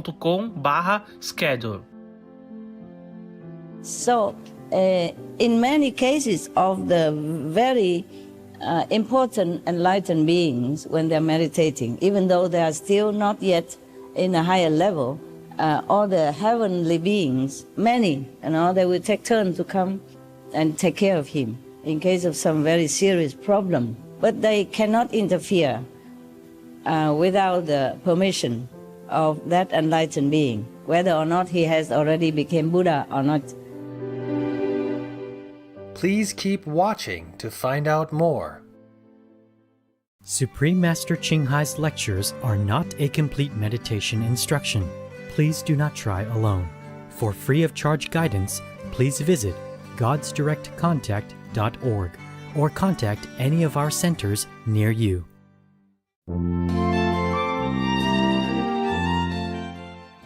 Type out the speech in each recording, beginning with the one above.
www.schedule. So, in many cases of the very important enlightened beings, when they're meditating, even though they are still not yet in a higher level, all the heavenly beings, many, they will take turns to come and take care of him in case of some very serious problem. But they cannot interfere without the permission of that enlightened being, whether or not he has already become Buddha or not. Please keep watching to find out more. Supreme Master Ching Hai's lectures are not a complete meditation instruction. Please do not try alone. For free of charge guidance, please visit godsdirectcontact.org or contact any of our centers near you.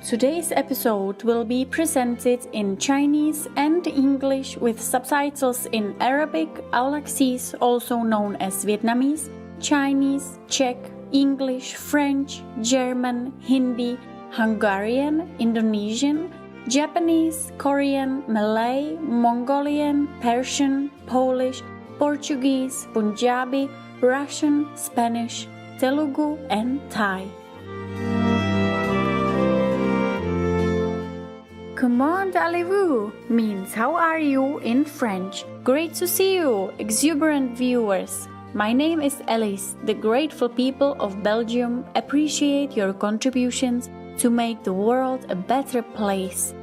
Today's episode will be presented in Chinese and English with subtitles in Arabic, Aulaxese, also known as Vietnamese, Chinese, Czech, English, French, German, Hindi, Hungarian, Indonesian, Japanese, Korean, Malay, Mongolian, Persian, Polish, Portuguese, Punjabi, Russian, Spanish, Telugu, and Thai. Comment allez-vous means how are you in French. Great to see you, exuberant viewers. My name is Alice. The grateful people of Belgium appreciate your contributions to make the world a better place.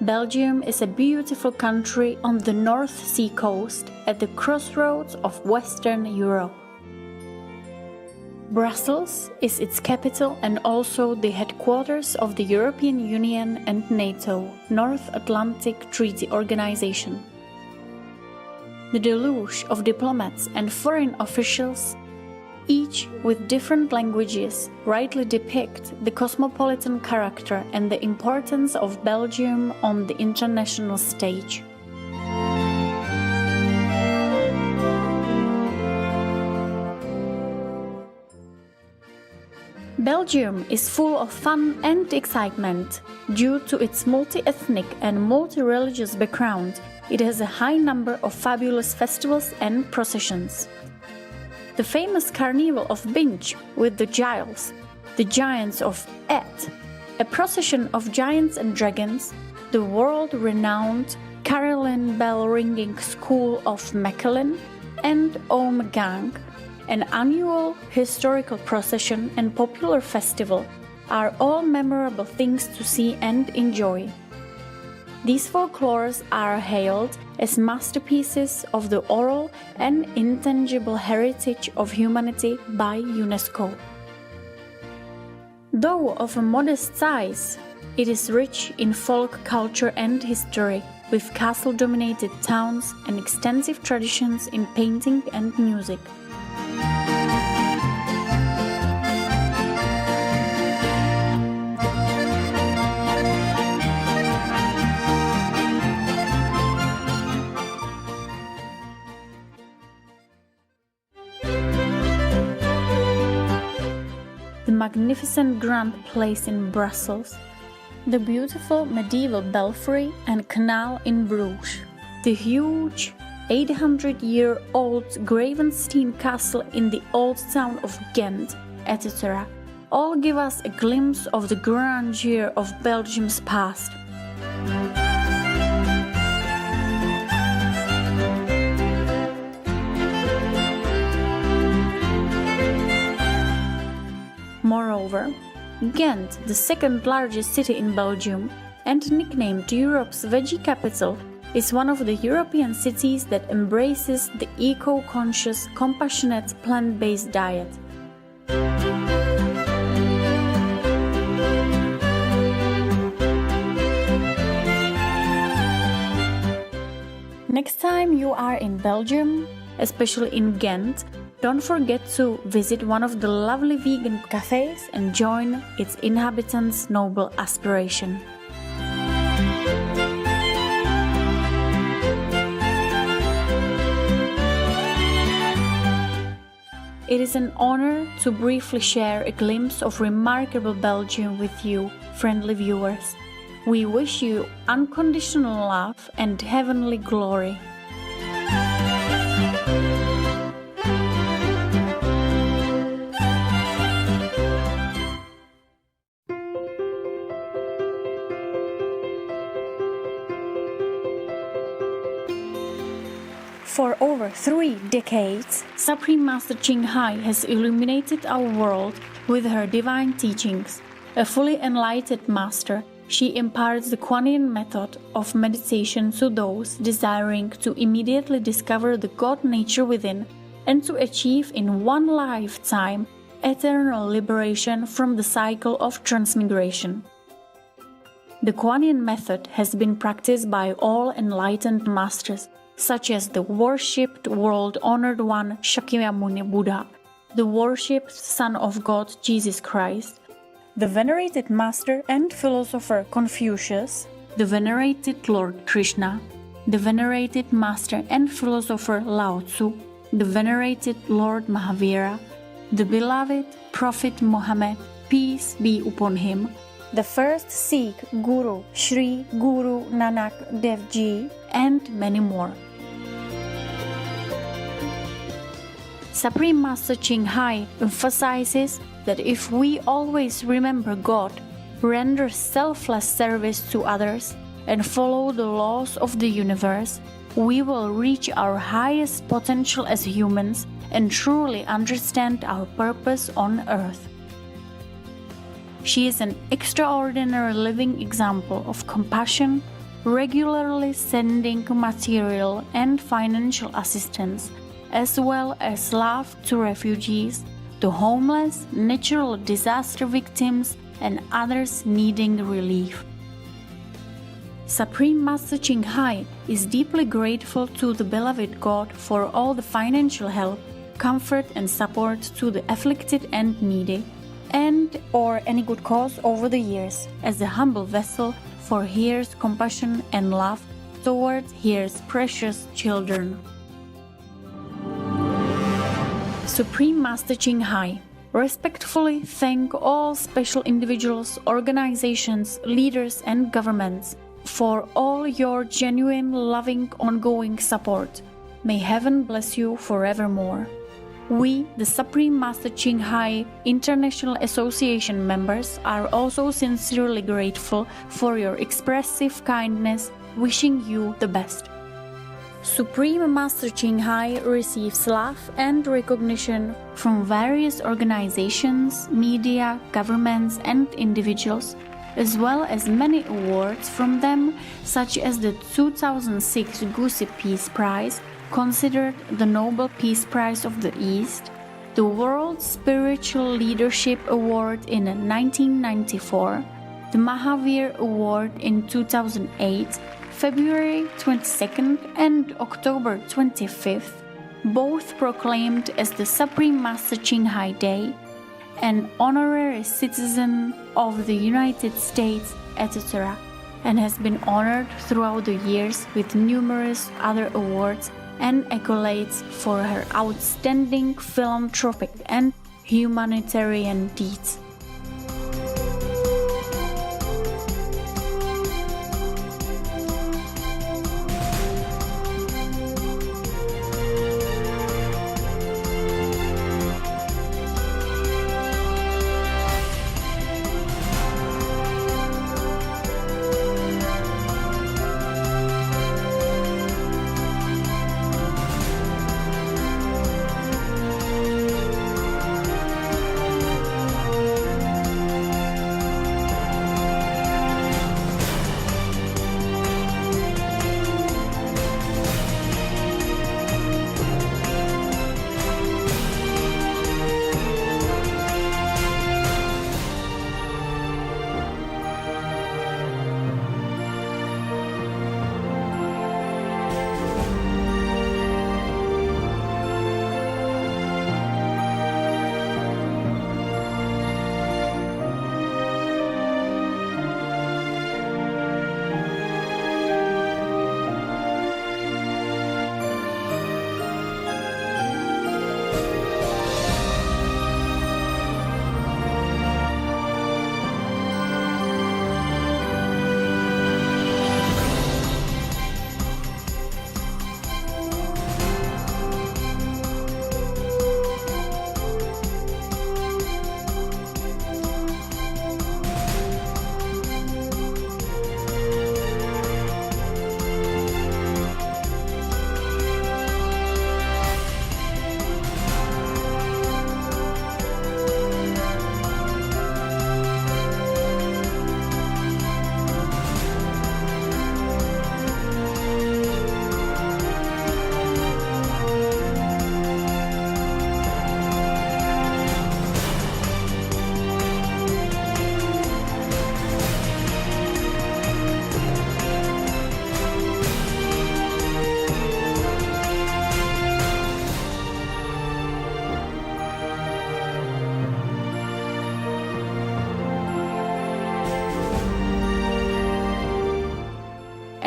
Belgium is a beautiful country on the North Sea coast at the crossroads of Western Europe. Brussels is its capital and also the headquarters of the European Union and NATO, North Atlantic Treaty Organization. The deluge of diplomats and foreign officials, each with different languages, rightly depict the cosmopolitan character and the importance of Belgium on the international stage. Belgium is full of fun and excitement. Due to its multi-ethnic and multi-religious background, it has a high number of fabulous festivals and processions. The famous Carnival of Binche with the Giles, the Giants of Et, a procession of giants and dragons, the world-renowned Carillon bell-ringing School of Mechelen, and Omegang, an annual historical procession and popular festival, are all memorable things to see and enjoy. These folklores are hailed as masterpieces of the oral and intangible heritage of humanity by UNESCO. Though of a modest size, it is rich in folk culture and history, with castle-dominated towns and extensive traditions in painting and music. The magnificent Grand Place in Brussels, the beautiful medieval belfry and canal in Bruges, the huge 800-year-old Gravenstein castle in the old town of Ghent, etc., all give us a glimpse of the grandeur of Belgium's past. Moreover, Ghent, the second largest city in Belgium and nicknamed Europe's veggie capital, is one of the European cities that embraces the eco-conscious, compassionate, plant-based diet. Next time you are in Belgium, especially in Ghent, don't forget to visit one of the lovely vegan cafes and join its inhabitants' noble aspiration. It is an honor to briefly share a glimpse of remarkable Belgium with you, friendly viewers. We wish you unconditional love and heavenly glory. For over 3 decades, Supreme Master Ching Hai has illuminated our world with her divine teachings. A fully enlightened master, she imparts the Kuan Yin method of meditation to those desiring to immediately discover the God nature within and to achieve in one lifetime eternal liberation from the cycle of transmigration. The Kuan Yin method has been practiced by all enlightened masters, such as the worshipped world-honored one Shakyamuni Buddha, the worshipped Son of God Jesus Christ, the venerated master and philosopher Confucius, the venerated Lord Krishna, the venerated master and philosopher Lao Tzu, the venerated Lord Mahavira, the beloved Prophet Muhammad, peace be upon him, the first Sikh Guru Sri Guru Nanak Dev Ji, and many more. Supreme Master Ching Hai emphasizes that if we always remember God, render selfless service to others, and follow the laws of the universe, we will reach our highest potential as humans and truly understand our purpose on earth. She is an extraordinary living example of compassion, regularly sending material and financial assistance, as well as love to refugees, the homeless, natural disaster victims, and others needing relief. Supreme Master Ching Hai is deeply grateful to the beloved God for all the financial help, comfort, and support to the afflicted and needy, and or any good cause over the years, as a humble vessel for Here's compassion and love towards Here's precious children. Supreme Master Ching Hai respectfully thank all special individuals, organizations, leaders, and governments for all your genuine, loving, ongoing support. May heaven bless you forevermore. We, the Supreme Master Ching Hai International Association members, are also sincerely grateful for your expressive kindness, wishing you the best. Supreme Master Ching Hai receives love and recognition from various organizations, media, governments, and individuals, as well as many awards from them, such as the 2006 Gusi Peace Prize, considered the Nobel Peace Prize of the East, the World Spiritual Leadership Award in 1994, the Mahavir Award in 2008, February 22nd and October 25th, both proclaimed as the Supreme Master Ching Hai Day, an honorary citizen of the United States, etc., and has been honored throughout the years with numerous other awards and accolades for her outstanding philanthropic and humanitarian deeds.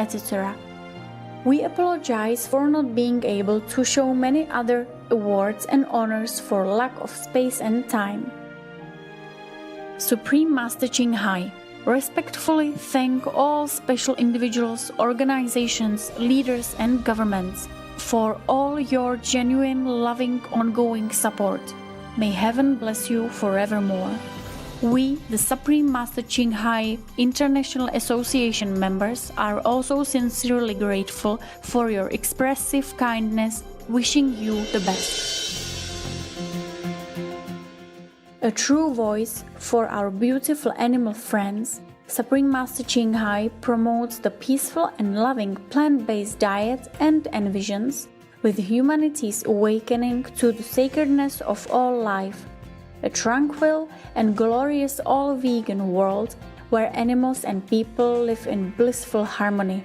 etc. We apologize for not being able to show many other awards and honors for lack of space and time. Supreme Master Ching Hai respectfully thank all special individuals, organizations, leaders, and governments for all your genuine, loving, ongoing support. May heaven bless you forevermore. We, the Supreme Master Ching Hai International Association members, are also sincerely grateful for your expressive kindness, wishing you the best. A true voice for our beautiful animal friends, Supreme Master Ching Hai promotes the peaceful and loving plant-based diet and envisions, with humanity's awakening to the sacredness of all life, a tranquil and glorious all-vegan world where animals and people live in blissful harmony.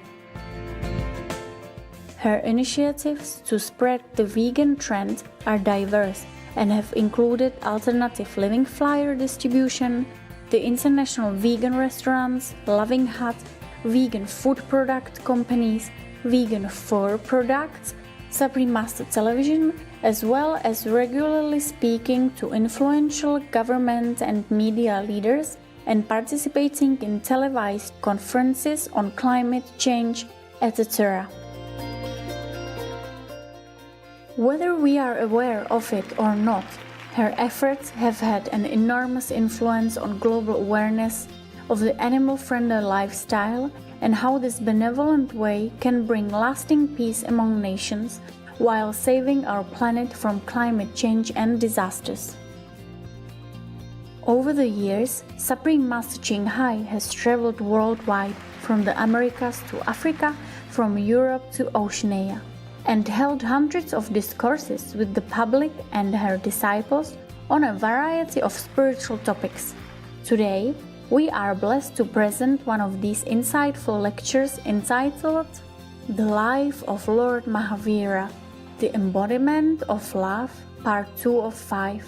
Her initiatives to spread the vegan trend are diverse and have included alternative living flyer distribution, the international vegan restaurants, Loving Hut, vegan food product companies, vegan fur products, Supreme Master Television, as well as regularly speaking to influential government and media leaders and participating in televised conferences on climate change, etc. Whether we are aware of it or not, her efforts have had an enormous influence on global awareness of the animal-friendly lifestyle and how this benevolent way can bring lasting peace among nations while saving our planet from climate change and disasters. Over the years, Supreme Master Ching Hai has traveled worldwide from the Americas to Africa, from Europe to Oceania, and held hundreds of discourses with the public and her disciples on a variety of spiritual topics. Today, we are blessed to present one of these insightful lectures entitled The Life of Lord Mahavira, the Embodiment of Love, Part 2 of 5,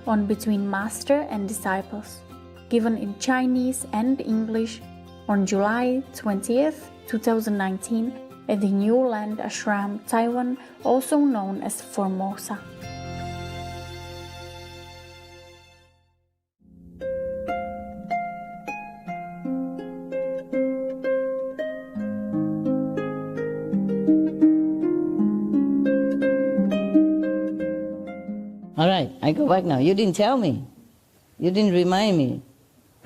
on Between Master and Disciples, given in Chinese and English on July 20th, 2019, at the New Land Ashram, Taiwan, also known as Formosa. All right, I go back now. You didn't tell me. You didn't remind me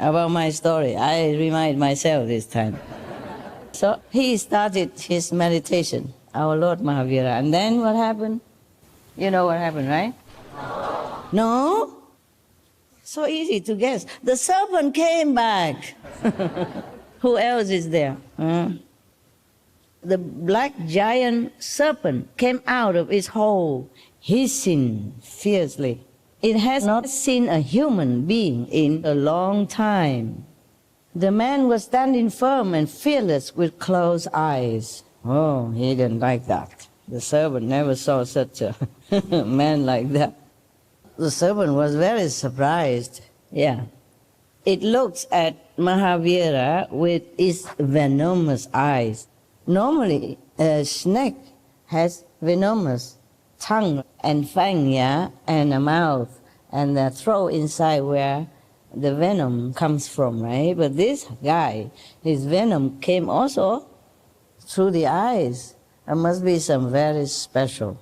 about my story. I remind myself this time. So he started his meditation, our Lord Mahavira. And then what happened? You know what happened, right? No? So easy to guess. The serpent came back. Who else is there? The black giant serpent came out of its hole, hissing fiercely. It has not seen a human being in a long time. The man was standing firm and fearless with closed eyes. Oh, he didn't like that. The serpent never saw such a man like that. The serpent was very surprised. Yeah. It looks at Mahavira with its venomous eyes. Normally, a snake has venomous tongue and fang, yeah, and a mouth, and the throat inside where the venom comes from, right? But this guy, his venom came also through the eyes. It must be some very special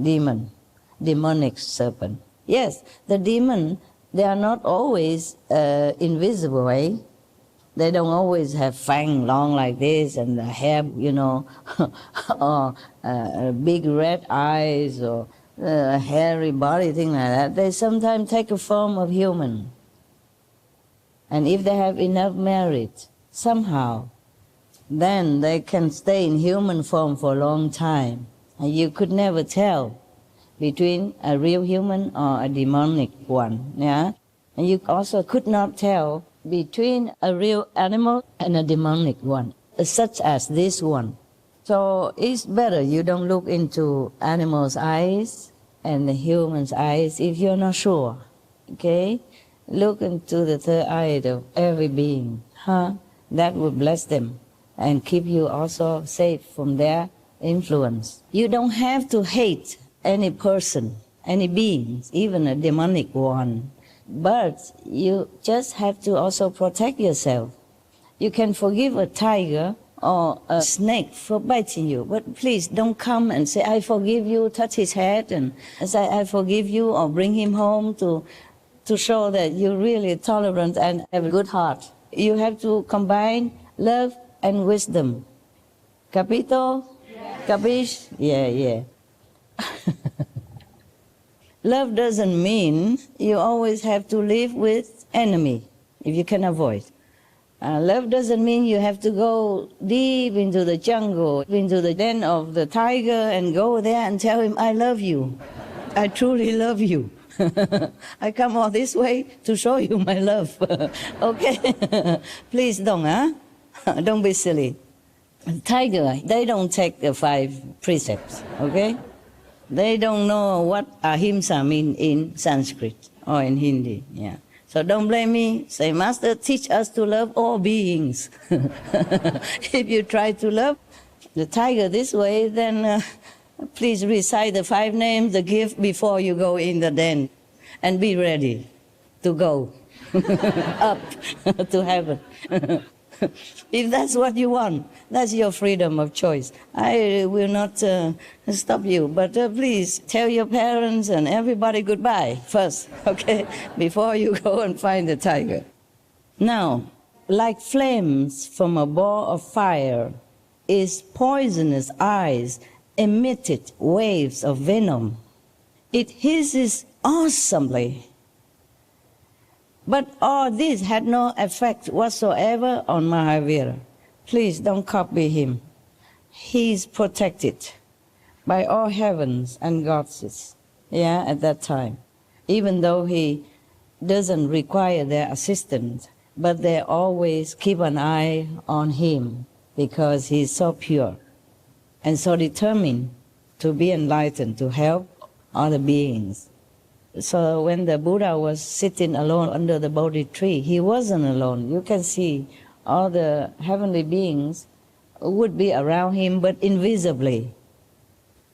demonic serpent. Yes, the demon, they are not always invisible, right? They don't always have fang long like this and the hair, you know, or big red eyes or hairy body, thing like that. They sometimes take a form of human. And if they have enough merit, somehow, then they can stay in human form for a long time. And you could never tell between a real human or a demonic one, yeah? And you also could not tell between a real animal and a demonic one, such as this one. So it's better you don't look into animals' eyes and the human's eyes if you're not sure, okay? Look into the third eye of every being, That would bless them. and keep you also safe from their influence. You don't have to hate any person, any beings, even a demonic one, but you just have to also protect yourself. You can forgive a tiger or a snake for biting you, but please don't come and say, I forgive you, touch his head and say, I forgive you, or bring him home to show that you're really tolerant and have a good heart. You have to combine love and wisdom. Capito? Yeah. Capish? Yeah. Love doesn't mean you always have to live with enemy, if you can avoid. Love doesn't mean you have to go deep into the jungle, into the den of the tiger and go there and tell him, I love you. I truly love you. I come all this way to show you my love. Okay? Please don't, Don't be silly. Tiger, they don't take the 5 precepts, okay? They don't know what ahimsa mean in Sanskrit or in Hindi, yeah. So don't blame me. Say, Master, teach us to love all beings. If you try to love the tiger this way, then please recite the 5 names, the gift before you go in the den, and be ready to go up to heaven. If that's what you want, that's your freedom of choice. I will not stop you, but please tell your parents and everybody goodbye first, okay, before you go and find the tiger. Now, like flames from a ball of fire, its poisonous eyes emitted waves of venom. It hisses awesomely. But all this had no effect whatsoever on Mahavira. Please don't copy him. He is protected by all heavens and goddesses, at that time. Even though he doesn't require their assistance, but they always keep an eye on him because he is so pure and so determined to be enlightened, to help other beings. So when the Buddha was sitting alone under the Bodhi tree, he wasn't alone. You can see all the heavenly beings would be around him, but invisibly.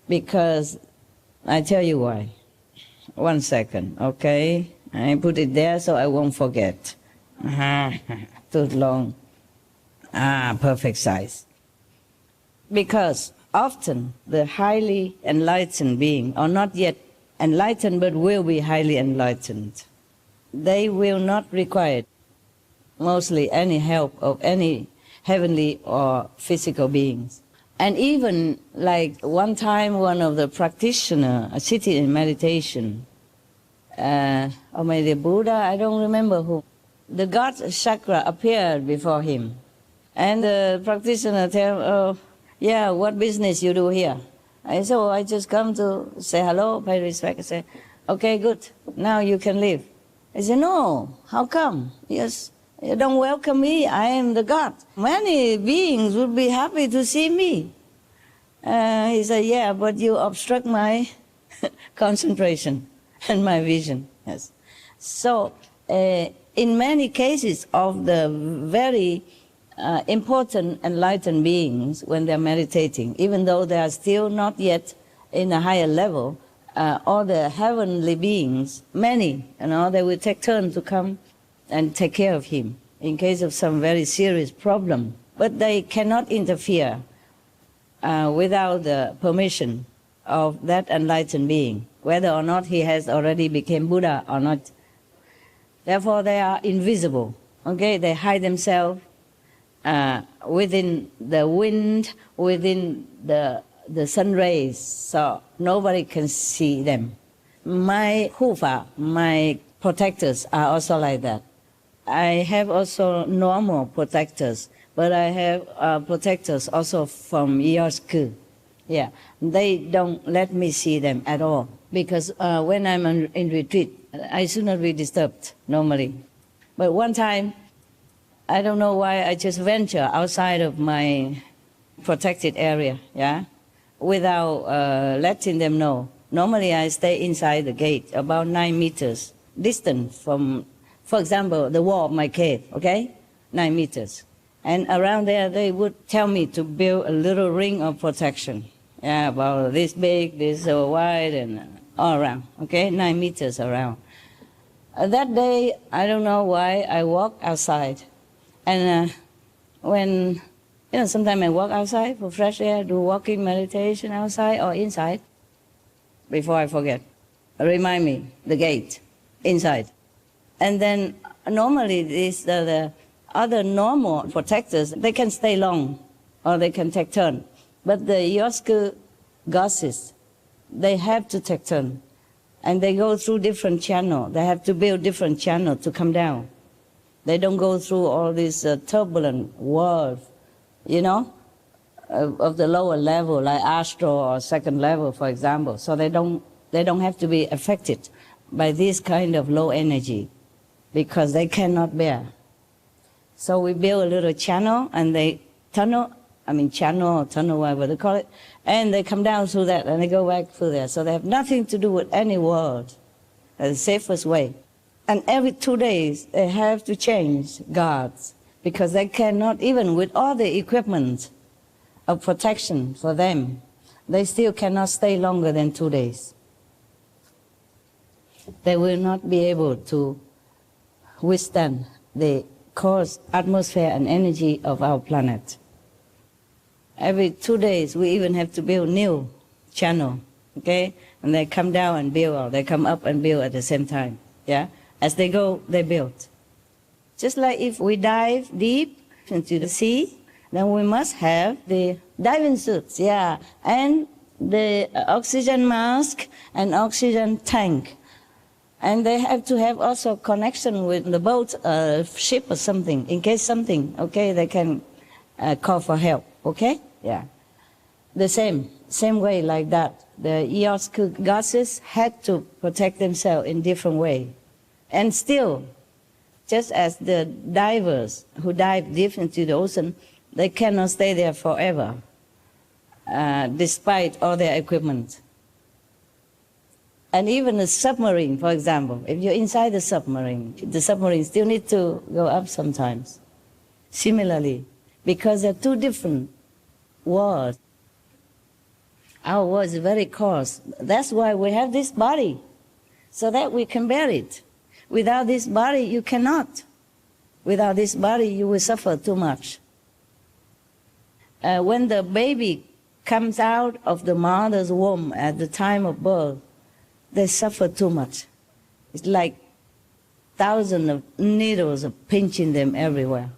Because, I tell you why. 1 second, okay? I put it there so I won't forget. Too long. Perfect size. Because often the highly enlightened being, or not yet enlightened but will be highly enlightened, they will not require mostly any help of any heavenly or physical beings. And even like one time one of the practitioners sitting in meditation, or maybe Buddha, I don't remember who, the God chakra appeared before him. And the practitioner tell him, what business you do here? I said, I just come to say hello, pay respect. I said, okay, good, now you can leave. I said, no, how come? Yes, you don't welcome me, I am the God. Many beings would be happy to see me. He said, but you obstruct my concentration and my vision. Yes. So, in many cases of the very important enlightened beings, when they're meditating, even though they are still not yet in a higher level, all the heavenly beings, many, they will take turns to come and take care of him in case of some very serious problem. But they cannot interfere without the permission of that enlightened being, whether or not he has already become Buddha or not. Therefore, they are invisible. Okay, they hide themselves within the wind, within the sun rays, so nobody can see them. My hufa, my protectors are also like that. I have also normal protectors, but I have protectors also from Yosuke. Yeah, they don't let me see them at all, because when I'm in retreat, I should not be disturbed normally. But one time, I don't know why, I just venture outside of my protected area, without letting them know. Normally I stay inside the gate, about 9 meters distant from, for example, the wall of my cave, okay? 9 meters. And around there, they would tell me to build a little ring of protection. Yeah, about this big, this so wide, and all around, okay? 9 meters around. That day, I don't know why, I walked outside. And when, sometimes I walk outside for fresh air, do walking meditation outside or inside. Before I forget, remind me, the gate, inside. And then normally the other normal protectors, they can stay long or they can take turn. But the Yosku goddesses, they have to take turn. And they go through different channels. They have to build different channels to come down. They don't go through all this turbulent world, of the lower level, like astral or second level, for example. So they don't have to be affected by this kind of low energy because they cannot bear. So we build a little channel and they channel or tunnel, whatever they call it, and they come down through that and they go back through there. So they have nothing to do with any world. That's the safest way. And every 2 days they have to change guards because they cannot, even with all the equipment of protection for them, they still cannot stay longer than 2 days. They will not be able to withstand the coarse atmosphere and energy of our planet. Every 2 days, we even have to build new channel, okay? And they come down and build, or they come up and build at the same time, yeah? As they go, they build. Just like if we dive deep into the sea, then we must have the diving suits, yeah, and the oxygen mask and oxygen tank. And they have to have also connection with the boat, ship or something, in case something, okay, they can call for help, okay? Yeah. The same way like that. The Yosku goddesses had to protect themselves in different way. And still, just as the divers who dive deep into the ocean, they cannot stay there forever, despite all their equipment. And even a submarine, for example, if you're inside the submarine still need to go up sometimes. Similarly, because they're two different worlds. Our world is very coarse. That's why we have this body, so that we can bear it. Without this body, you cannot. Without this body, you will suffer too much. When the baby comes out of the mother's womb at the time of birth, they suffer too much. It's like thousands of needles are pinching them everywhere.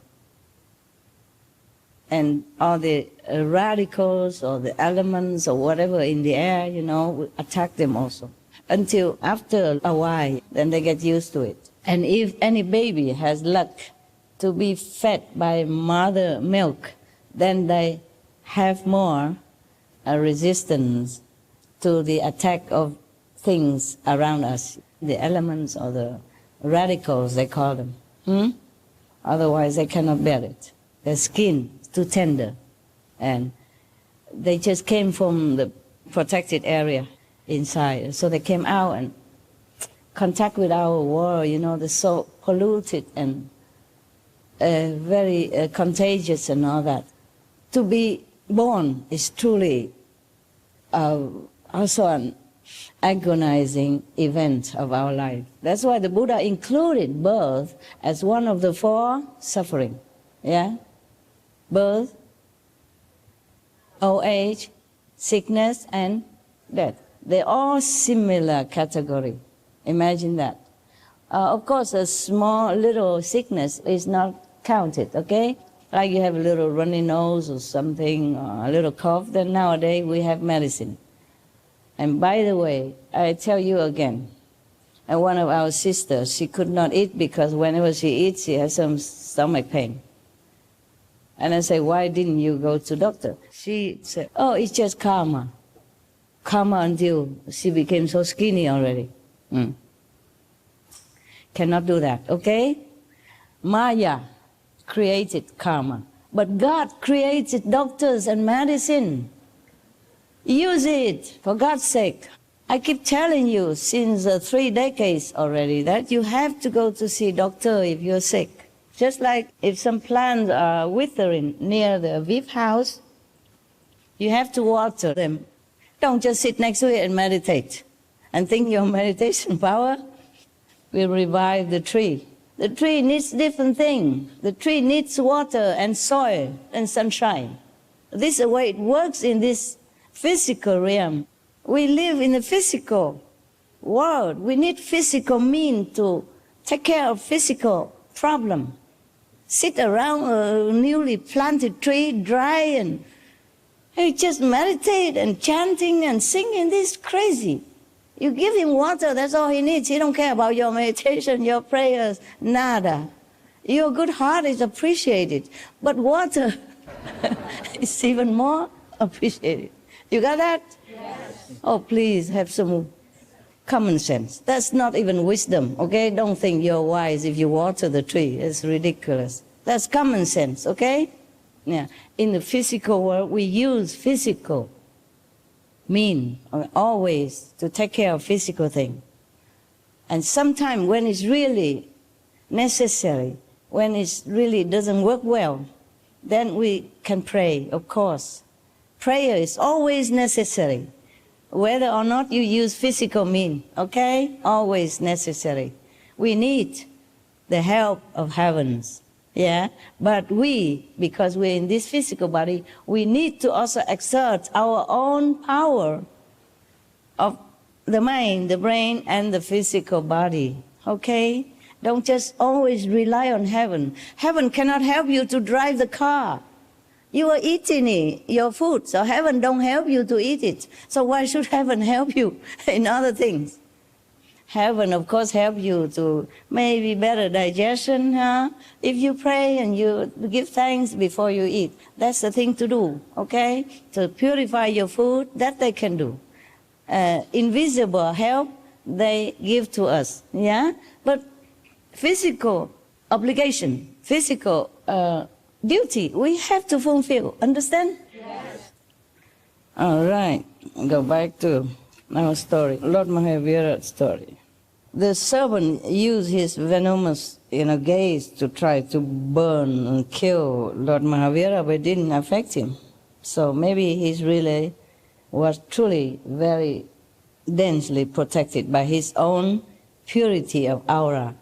And all the radicals or the elements or whatever in the air, will attack them also. Until after a while, then they get used to it. And if any baby has luck to be fed by mother milk, then they have more resistance to the attack of things around us, the elements or the radicals, they call them. Otherwise, they cannot bear it. Their skin is too tender. And they just came from the protected area inside. So they came out and contact with our world, they're so polluted and very contagious and all that. To be born is truly also an agonizing event of our life. That's why the Buddha included birth as one of the 4 suffering. Yeah? Birth, old age, sickness, and death. They're all similar category. Imagine that. Of course, a small little sickness is not counted, okay? Like you have a little runny nose or something, or a little cough, then nowadays we have medicine. And by the way, I tell you again, one of our sisters, she could not eat because whenever she eats, she has some stomach pain. And I say, why didn't you go to doctor? She said, oh, it's just karma. Karma until she became so skinny already. Cannot do that, okay? Maya created karma. But God created doctors and medicine. Use it, for God's sake. I keep telling you since 3 decades already that you have to go to see doctor if you're sick. Just like if some plants are withering near the VIP house, you have to water them. Don't just sit next to it and meditate and think your meditation power will revive the tree. The tree needs different things. The tree needs water and soil and sunshine. This is the way it works in this physical realm. We live in a physical world. We need physical means to take care of physical problem. Sit around a newly planted tree, dry, and just meditate and chanting and singing. This is crazy. You give him water, that's all he needs. He don't care about your meditation, your prayers, nada. Your good heart is appreciated, but water is even more appreciated. You got that? Yes. Oh, please have some common sense. That's not even wisdom, okay? Don't think you're wise if you water the tree. It's ridiculous. That's common sense, okay? Yeah. In the physical world, we use physical mean always to take care of physical things. And sometimes when it's really necessary, when it really doesn't work well, then we can pray, of course. Prayer is always necessary, whether or not you use physical mean, okay? Always necessary. We need the help of heavens, yeah? But we, because we're in this physical body, we need to also exert our own power of the mind, the brain, and the physical body, okay? Don't just always rely on heaven. Heaven cannot help you to drive the car. You are eating your food, so heaven don't help you to eat it. So why should heaven help you in other things? Heaven, of course, help you to maybe better digestion, huh? If you pray and you give thanks before you eat, that's the thing to do, okay? To purify your food, that they can do. Invisible help, they give to us, yeah? But physical obligation, physical duty, we have to fulfill. Understand? Yes. All right. Go back to our story, Lord Mahavira's story. The servant used his venomous gaze to try to burn and kill Lord Mahavira, but it didn't affect him. So maybe he's really was truly very densely protected by his own purity of aura,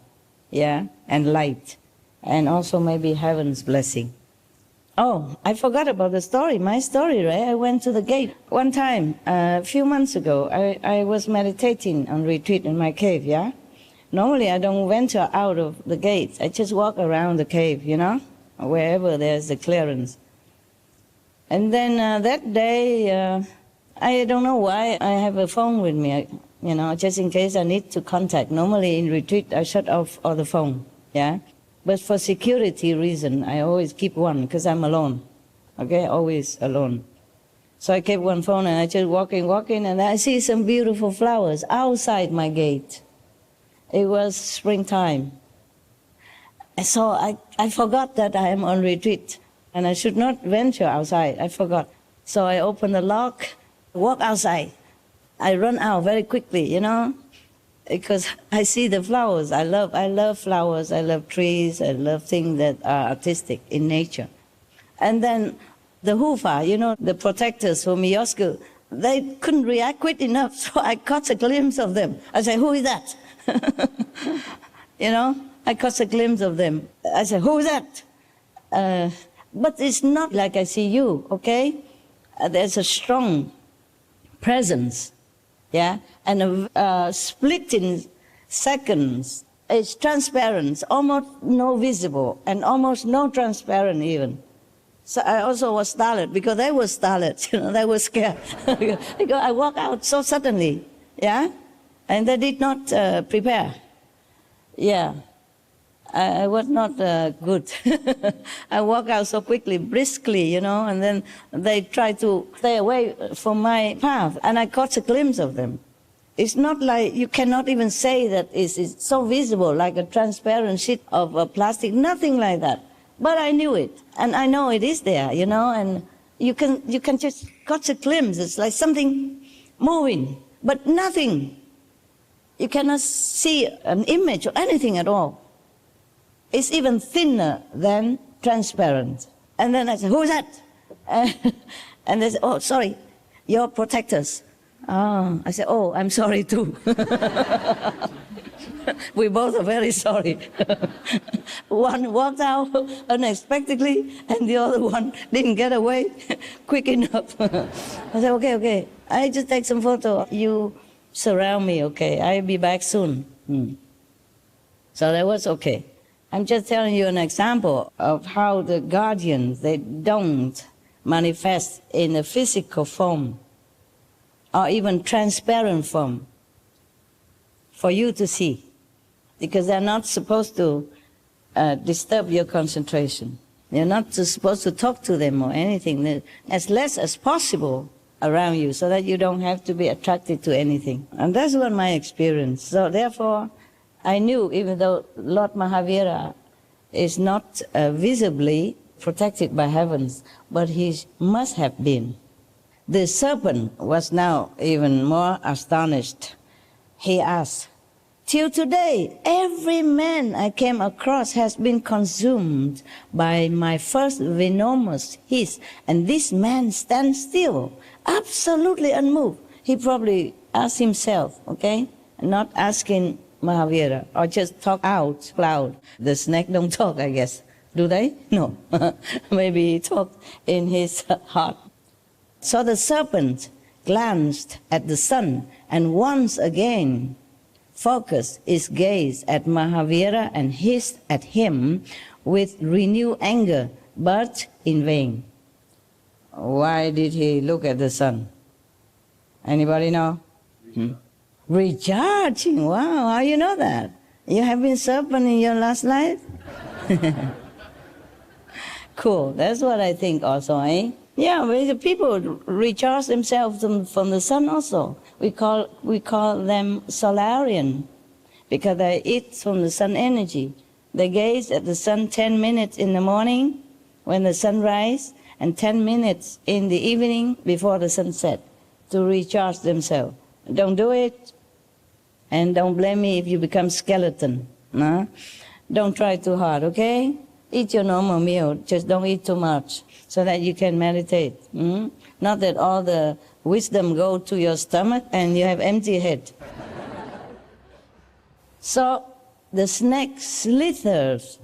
yeah, and light. And also maybe heaven's blessing. Oh, I forgot about the story, my story, right? I went to the gate. One time, a few months ago, I was meditating on retreat in my cave, yeah? Normally I don't venture out of the gate. I just walk around the cave, wherever there's a clearance. And then that day, I don't know why, I have a phone with me, just in case I need to contact. Normally in retreat, I shut off all the phone, yeah? But for security reason, I always keep one, because I'm alone, okay, always alone. So I kept one phone, and I just walking, and I see some beautiful flowers outside my gate. It was springtime. And so I forgot that I am on retreat, and I should not venture outside. I forgot. So I opened the lock, walk outside. I run out very quickly, because I see the flowers. I love flowers, I love trees, I love things that are artistic in nature. And then the Hufa, the protectors from Miyosku, they couldn't react quick enough, so I caught a glimpse of them. I said, who is that? I caught a glimpse of them. I said, who is that? But it's not like I see you, okay? There's a strong presence. Yeah, and a split in seconds. It's transparent, almost no visible, and almost no transparent even. So I also was startled, because they were startled, they were scared. Because I walked out so suddenly, yeah, and they did not prepare. Yeah, I was not good. I walked out so quickly, briskly, and then they tried to stay away from my path, and I caught a glimpse of them. It's not like, you cannot even say that it's so visible, like a transparent sheet of plastic, nothing like that. But I knew it, and I know it is there, and you can just catch a glimpse. It's like something moving, but nothing. You cannot see an image or anything at all. It's even thinner than transparent. And then I said, who's that? And they said, oh, sorry, your protectors. Oh, I said, oh, I'm sorry too. We both are very sorry. One walked out unexpectedly, and the other one didn't get away quick enough. I said, okay, I just take some photo. You surround me, okay? I'll be back soon. So that was okay. I'm just telling you an example of how the guardians, they don't manifest in a physical form or even transparent form for you to see, because they're not supposed to disturb your concentration. You're not supposed to talk to them or anything, as less as possible around you, so that you don't have to be attracted to anything. And that's what my experience. So therefore, I knew, even though Lord Mahavira is not visibly protected by heavens, but he must have been. The serpent was now even more astonished. He asked, till today, every man I came across has been consumed by my first venomous hiss, and this man stands still, absolutely unmoved. He probably asked himself, okay, not asking Mahavira, or just talk out loud. The snake don't talk, I guess. Do they? No. Maybe he talked in his heart. So the serpent glanced at the sun and once again focused its gaze at Mahavira and hissed at him with renewed anger, but in vain. Why did he look at the sun? Anybody know? Recharging. Wow, how you know that? You have been serpent in your last life? Cool, that's what I think also, eh? Yeah, but the people recharge themselves from the sun also. We call them solarian, because they eat from the sun energy. They gaze at the sun 10 minutes in the morning when the sun rises, and 10 minutes in the evening before the sunset to recharge themselves. Don't do it, and don't blame me if you become skeleton. No? Don't try too hard, okay? Eat your normal meal, just don't eat too much, so that you can meditate. Not that all the wisdom go to your stomach and you have empty head. So the snake slithers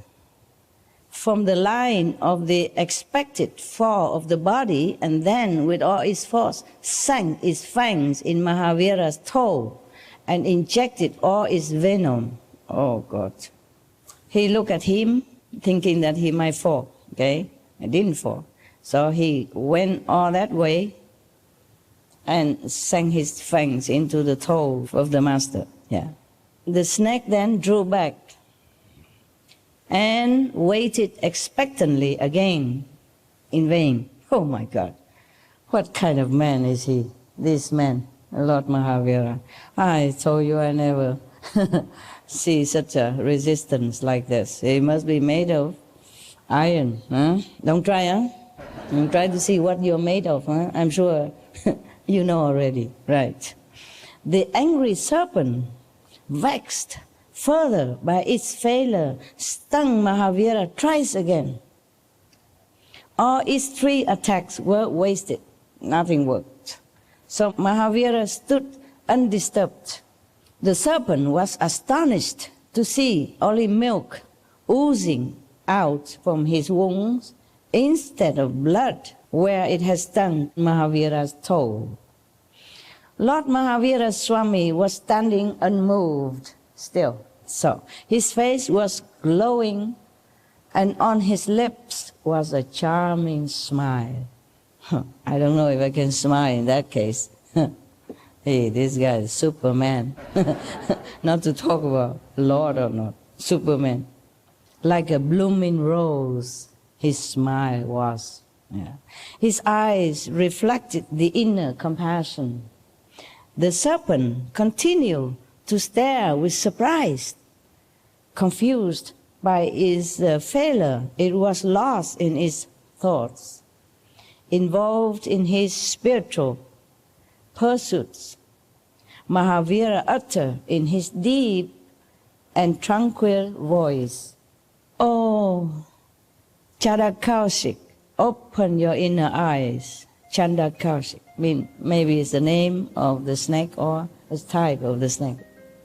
from the line of the expected fall of the body, and then with all its force sank its fangs in Mahavira's toe and injected all its venom. Oh God. He looked at him thinking that he might fall, okay? It didn't fall. So he went all that way and sank his fangs into the toe of the master. Yeah. The snake then drew back and waited expectantly again, in vain. Oh my God, what kind of man is he, this man, Lord Mahavira? I told you I never see such a resistance like this. It must be made of iron, huh? Don't try, huh? Don't try to see what you're made of, huh? I'm sure you know already, right? The angry serpent, vexed further by its failure, stung Mahavira twice again. All its 3 attacks were wasted. Nothing worked. So Mahavira stood undisturbed. The serpent was astonished to see only milk oozing out from his wounds instead of blood where it had stung Mahavira's toe. Lord Mahavira Swami was standing unmoved still. So his face was glowing, and on his lips was a charming smile. I don't know if I can smile in that case. Hey, this guy is Superman. Not to talk about Lord or not, Superman. Like a blooming rose, his smile was. Yeah. His eyes reflected the inner compassion. The serpent continued to stare with surprise. Confused by its failure, it was lost in its thoughts, involved in his spiritual pursuits. Mahavira uttered in his deep and tranquil voice, Oh, Chandakaushik, open your inner eyes. Chandakaushik, maybe it's the name of the snake or the type of the snake.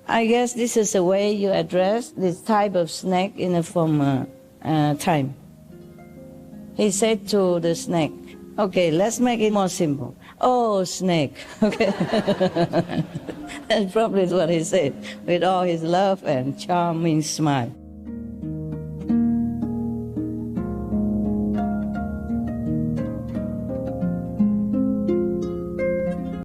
I guess this is the way you address this type of snake in a former time. He said to the snake, okay, let's make it more simple. Oh, snake. Okay. That's probably what he said, with all his love and charming smile.